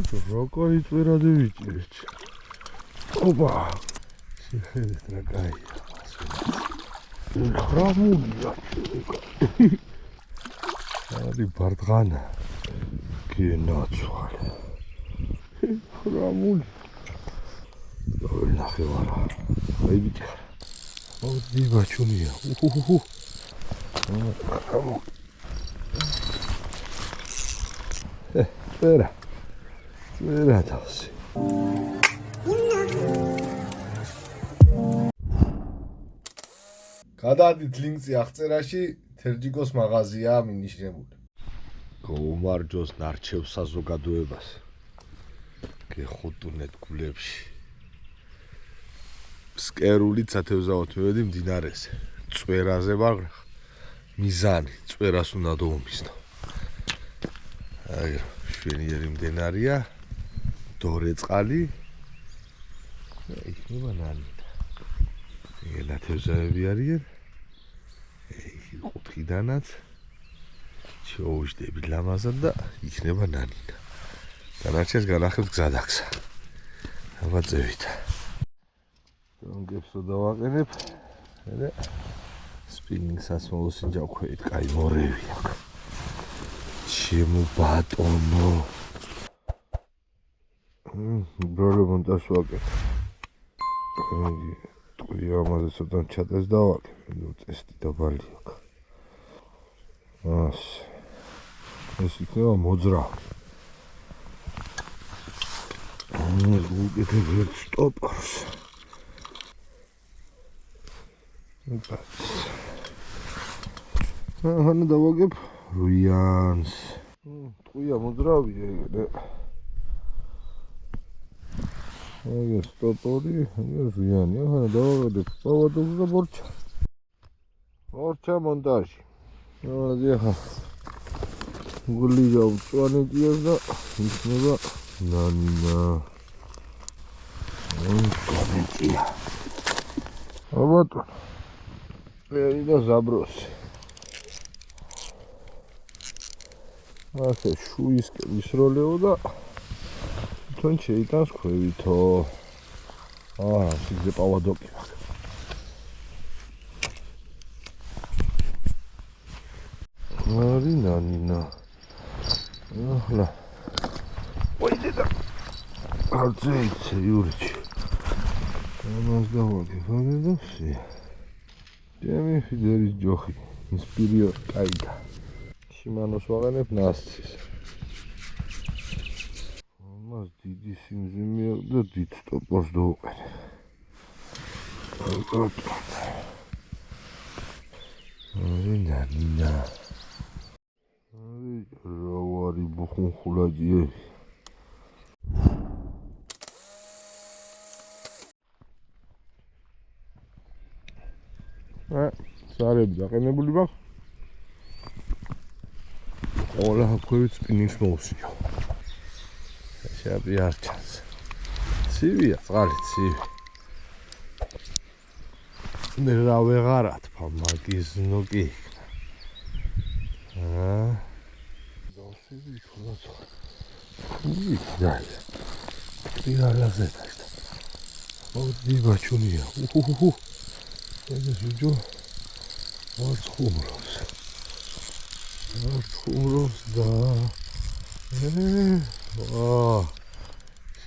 Rokoi tverade viჭირეთ. Opa. შეხედეთ რა კაია. ხრამულია. არი ბარდღანა. გენაცვალე. ხრამული. ნახე ვარა. აი ბიჭი. მოდი ბაჩუნია. Წერა თავსი. გადადით ლინკი აღწერაში, თერჯიკოს მაღაზიაა მინიშნებული. გაუმარჯოს ნარჩევ საზოგადოებას. გეხუტუნეთ გულებში. სკერულით სათევზაოთ მივედი მდინარეზე. წვერაზე ვარ. მიზანი, წვერას უნდა დავუმისნო. აი, შვენიერი მდინარეა. დორე წყალი. იქნება ნანინა. ნათევზაები არიან. ყუთიდანაც შეუждები ლამაზად და იქნება ნანინა. დანარჩენს განახევთ გზადაგსა. დავაწევით. გონგებსო დავაყენებ. და სპინინგ სასმოლოს ინჯავქვით, კაი მორევი აქვს. ჩემო ბატონო. ბროლო მონტაჟს ვაკეთებ. ტყვია ამაზე ცოტა ჩატეს დავაკეთებ, წესტი დაბალი აქვს. ეს იქნება მოძრავი. ვუკეთებ ერთ სტოპორს. ახლა დავაგებ რუიანს. ტყვია მოძრავია ეგრე. Aga stopori, aga ruyani, aha davageb pavadovs da borcha. Borcha montaži. Aha. Guli javtsvani dias da ikneba nanina. Onkovitia. Abaton. Leri da zabrosi. Ase šuiske visroleo da თუნ შეიტანს ხვევითო. სიგზე პავადოკი მაქვს. არი ნანინა. ახლა. ვაიდე და. არცეიცე იურჩი. ამას დავაგებ, და ვსი. ჩემი ფიდერის ჯოხი, ინსპირიორ კაიდა. შიმანოს ვაღენებ ნასცის. მას დიდი სიმძიმე აქვს და დიდ სტოპორს დავუყენებ. არი ნანინა. არი რა ვარი ბუხუნხულაძიები. სარები დაყენებული მაქვს. ყველა ჰაქვევით სპინინგს მოუსინო. შეაბი არ ჩანს. ცივია, წყალი ცივი. რა ვეღარათ მაგის ნოკი. დავსები ხოლმე. დაი. პირალაზე დაიწყო. მოდი ბაჩუნია. ეს ვიჯო. არ ხუმრობს და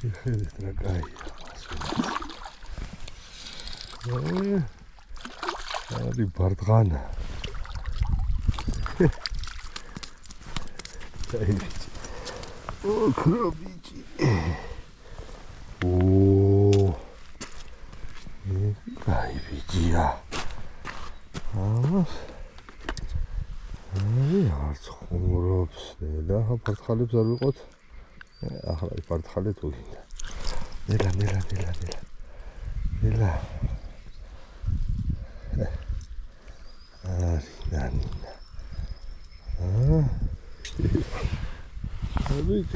შეხედეთ რა კაია. არი ბარდღანა. აი ბიჭი. ქრობიჭი. აი ბიჭია. არც ხუმრობს და ფარტხალებს არ ვიყოთ. ახლა ფარტხალე თუ გინდა. ნელა. არი ნანინა. ვიგ.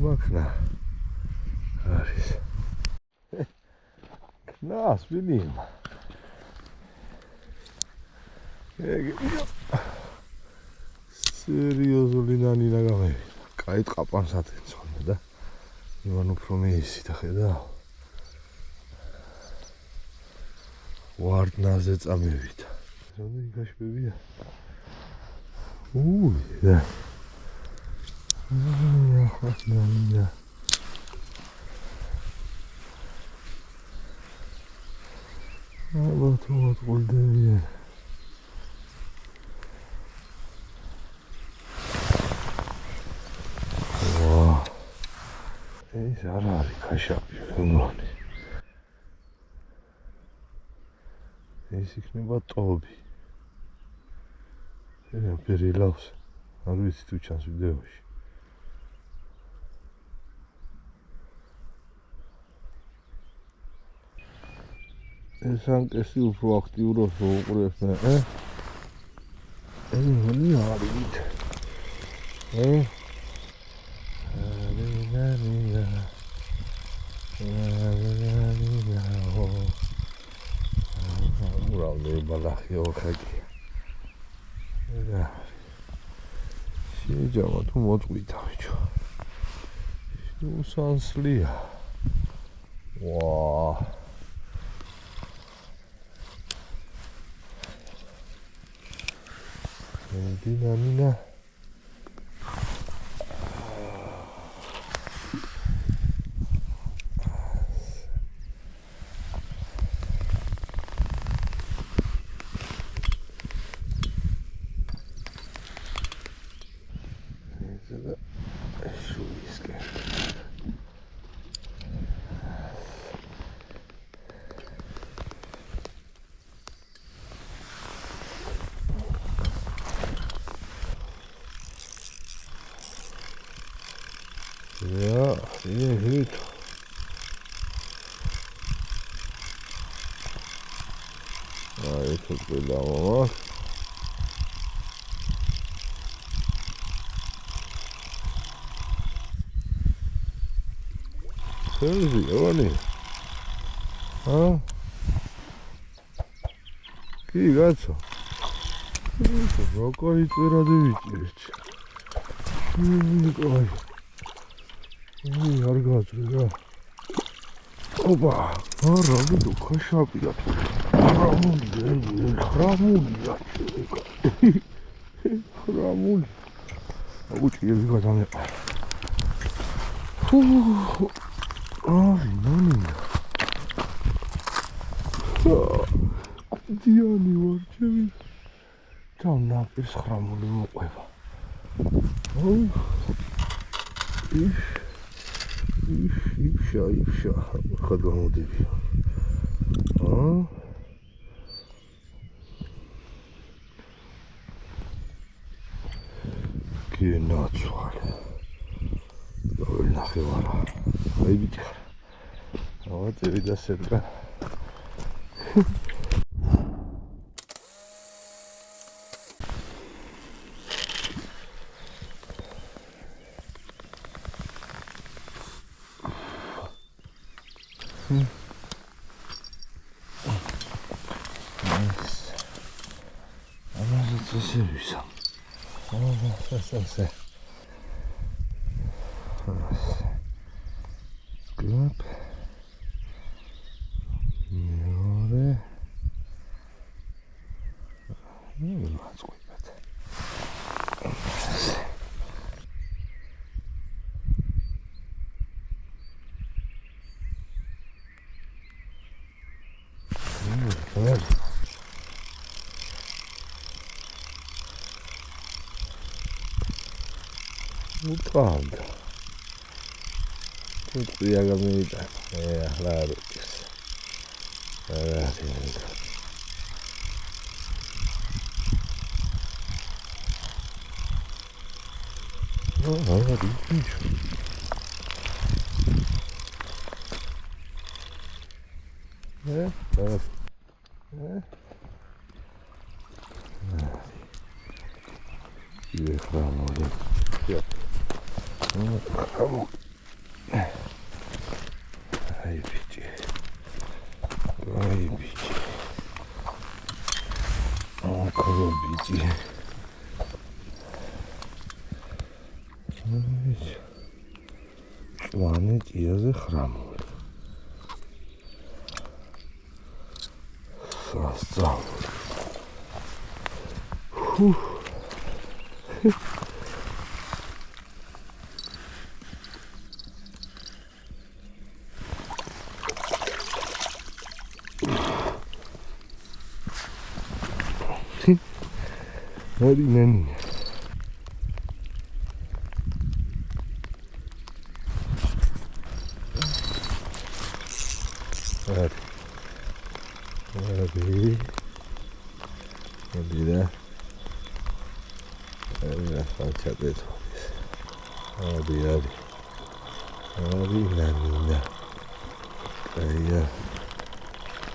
მაქნა. არის. ნას ვინიმა. სერიოზული ნანინა გამევიდა. კაი ტყაპანს ადგენს ხოლმე და იმან უფრო მეისი და ხედავ ვარდნაზე წამევიდა ზონი გაშბებია და ახლა აბა თუ მოწყულდებიან ეს არ არის ქაშაპი ხმოვანი ეს იქნება ტობი ეს პერილავს არ ვიცი თუ ჩანს ვიდეოში ეს ანკესი უფრო აქტიურობს უყურებს მე ეს მოლი არის ურავლე ბალახი ოქაკი შეჯამა თუ მოწყვიტა ბიჭო უსანსლია ვა დინამინა Ja, hier hüt. Ja, jetzt hat es da mal. Crazy, oder nicht? Ha? Ki gazzo? Rokoi tseradevichi. Ой. არ გაძლია. ოპა, არა, ვიდო ხაშაპია. ხრამულია. ხრამული. აუჭიები გადამეყარა. აი, ნონია. დიანი ვარ, ჩემი. ნაპირს ხრამული მოყვება. იფშა, ხად გამოდები. გენაცვალე. ნახე ვარა. აი ბიჭა. ავაწევი და სერგა. Servisam. Se. Sklep. Miore. Matskuipat. Правда. Тут я говорю, ладно. Ну, ладно, ничего. И храм вот. Ай, бичи. О, коробичи. მწვანე ჭიაზე ხრამული. სასწაული. Hadi nani. Hadi. Hadi. Hadi de. Hadi salça et. Hadi hadi. Hadi nani. Hadi.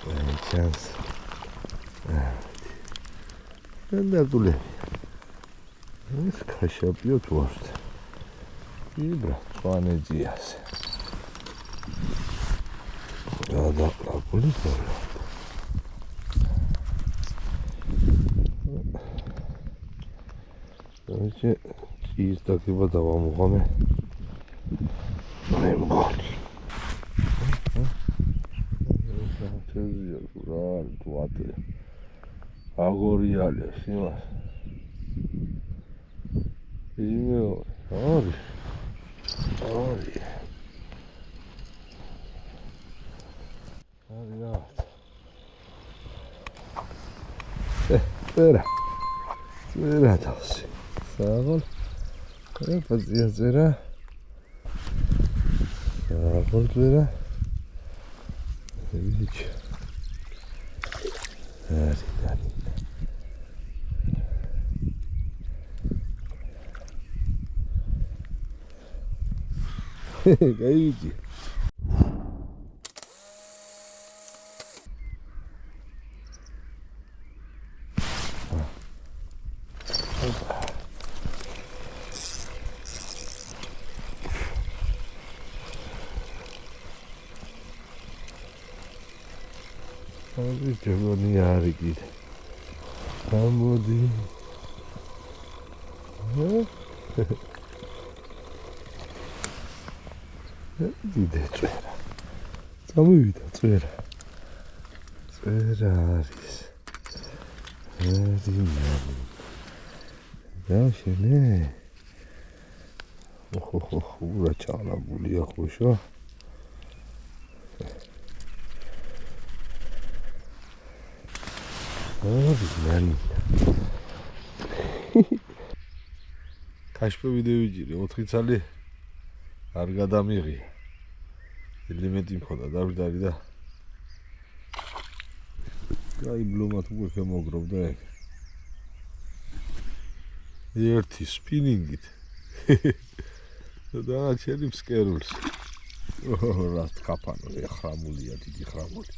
Hadi chance. Hadi. Ben de dule. ეს ქაშაპიო თუ ახსნე. იბრა, წვანე ძიას. გადაყრაკული ხოლმე. ეს ის დაგება დავამოღამე. მე მგონი. თეზია რა თუ ატე. აგორიალეს იმას. Io, ori. Arrivato. Spera tossi. Savol. Fazia zera. Savol zera. Vidic. Dani. Gaidi. Abi ceboni yari git. Amodi. Dide წვერა. წამოვიდა წვერა. წვერა არის. ერინანი. დაშენე. უра ჩალაბულია ხუშო. ერინანი. კაშპე ვიდეო ვიჯირი 4 წელი არ გადამიღია. ელემენტი მქონდა დავждარი და კაი ბლომად უკვე შემოგროვდა ეგ. ერთი სპინინგით. და ჩელი მსკერულს. რა კაფანო ხრამულია დიდი ხრამული.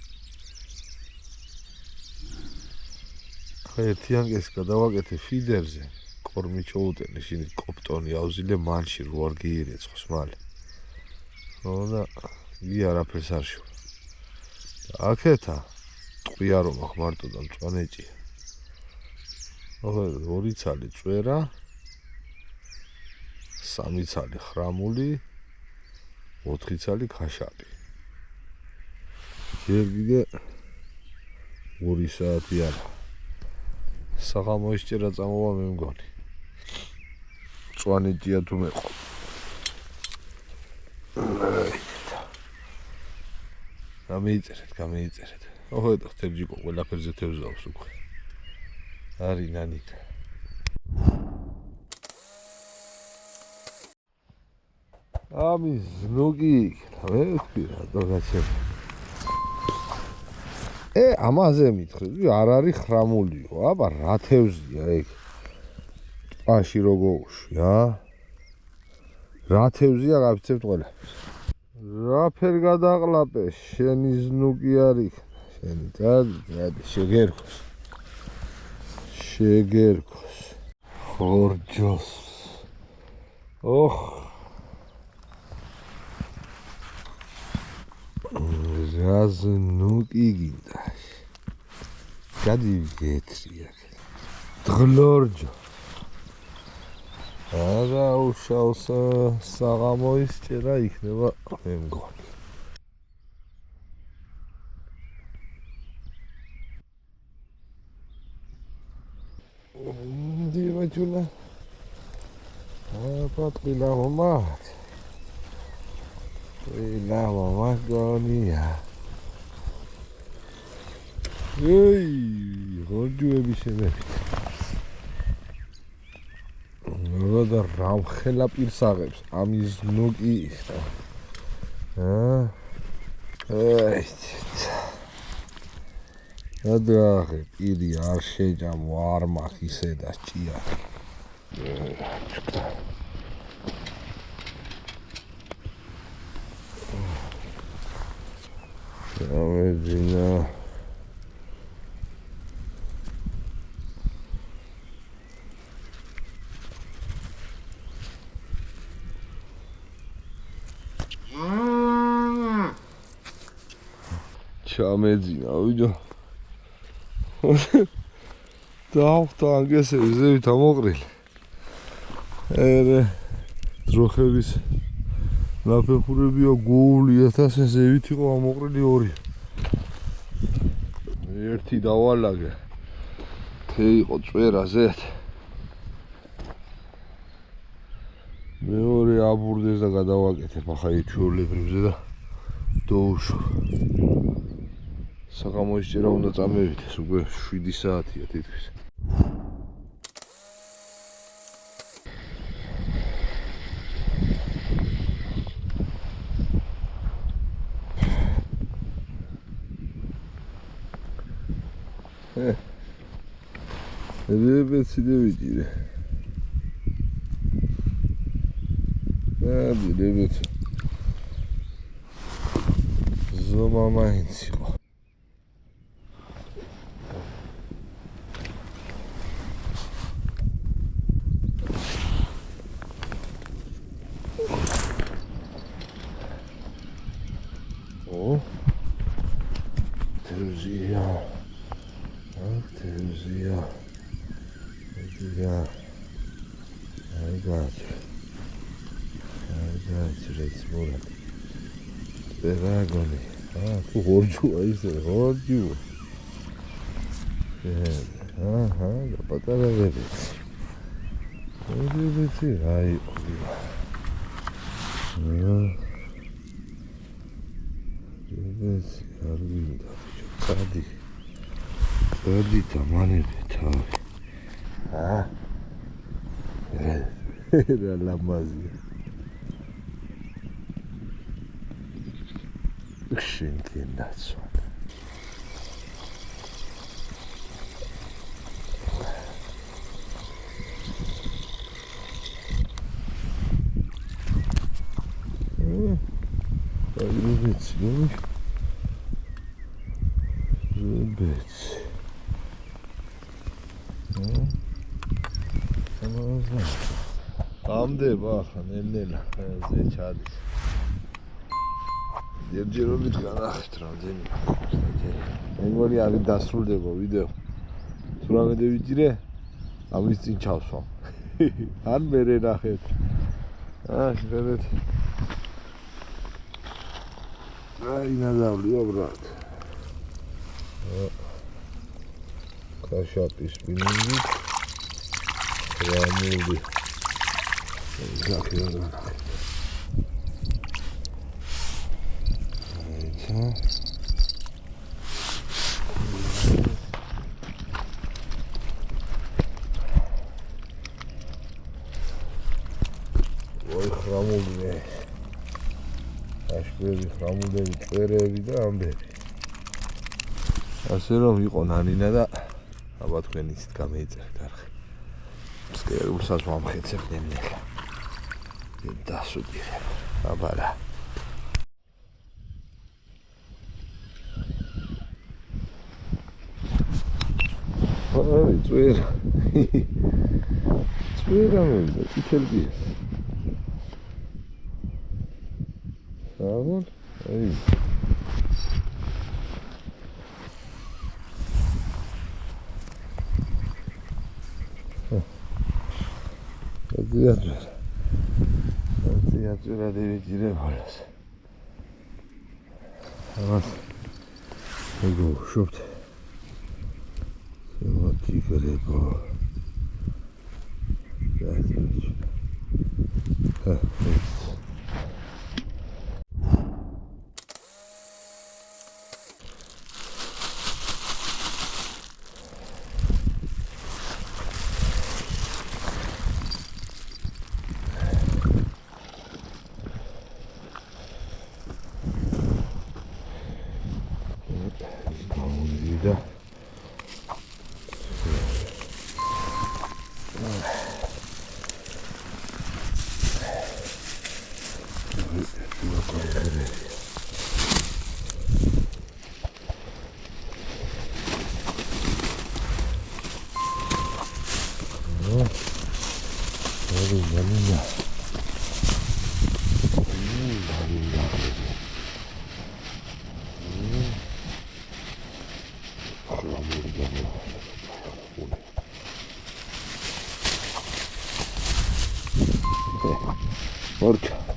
ერთიანგეს გადავაკეთე ფიდერზე. კორმი ჩოუტენი შინ კოპტონი ავზილე მანში რო არ გიირეცხოს მალე. და ი არაფერს არ შევ. აქეთა ტყვიარომა ხმარტო და მწვანეჭი. ორი ცალი წვერა, 3 ცალი ხრამული, 4 ცალი ქაშაპი. ჯერ კიდე 2 საათი არა. საღამოისჭერა წამოვა მე მგონი. მწვანეჭია თუ მეყო. გამიწერეთ. ოღონდ თებჯიკო ყველაფერზე თევზავს უკვე. არი ნანი. ამის ზნუგი მე ვთქვი რატო გაჩემ. ამაზე მითხრები არ არის ხრამულიო. აბა რა თევზია ეგ. ტყაში რო გოუშვი, რა თევზია გავიცებთ ყველაფერს. რაფერ გადაყლაპე შენი ზნუგი არის. შენი დადი შეგერქოს. ხორჯოს. რა ზნუგი გინდა. გადი ვეთრია. დღლორჯო. არა უშავს საღამოის ჭერა იქნება მე მგონი. დიოჯუნა პატყილა მომად ვინა მომაგონია როჯუები შემევით და რამხელა პირს აღებს ამის ნუკი ადრახე პირი არ შეჯამო არ მაქ ისე და ჭია ამეძინა ჩამეძინა ვიდო დავხტა ანგესების ზევით ამოყრილი ძროხების ლაფეხურებია გოვლი 1000 ზევით იყო ამოყრილი 2 ერთი დავალაგე თე იყო წვერაზეთ მეორე აბურდეს და გადავაკეთებ ახლა იჩვეულებრივზე და დოუშო საღამოის ჭერა უნდა წამევიდეს უკვე 7 საათია თითქმის ლებეცი დავიჭირე ლებეცი ზომა მაინც იყო Orju. Patara rebets. Rebets ai. Rebets arvinda. Kadi. Kadi tamane beta. Era la mazia. Schenken dazu. Ამდება ახლა ნელ-ნელა ზე ჩადის. ერთჯერობით განახეთ რამდენი. მეგონი არ დასრულდება ვიდეო. თუ რამე დავიჭირე, ამის წინ ჩავსვამ. ან მერე ნახეთ. შეგეთ. ინაზავლიო ბრატ. კაშაპის მინინგი. რამული. ზაქიო. ой ხრამულე აშკები ხრამულები წერები და ამბები ასე რომ იყო ნანინა და აბა თქვენ იცით გამეიწერეთ არხი სკერულსაც მომხეცებდნენ ნეხა დასუდი აბა რა აი წვერა წვერა მოვიდა წითელბიეს Avon, aí. Țiațura de vigile volas. Amas. Ego, șopt. Se mă ticăre pe... Ha, da. Orca.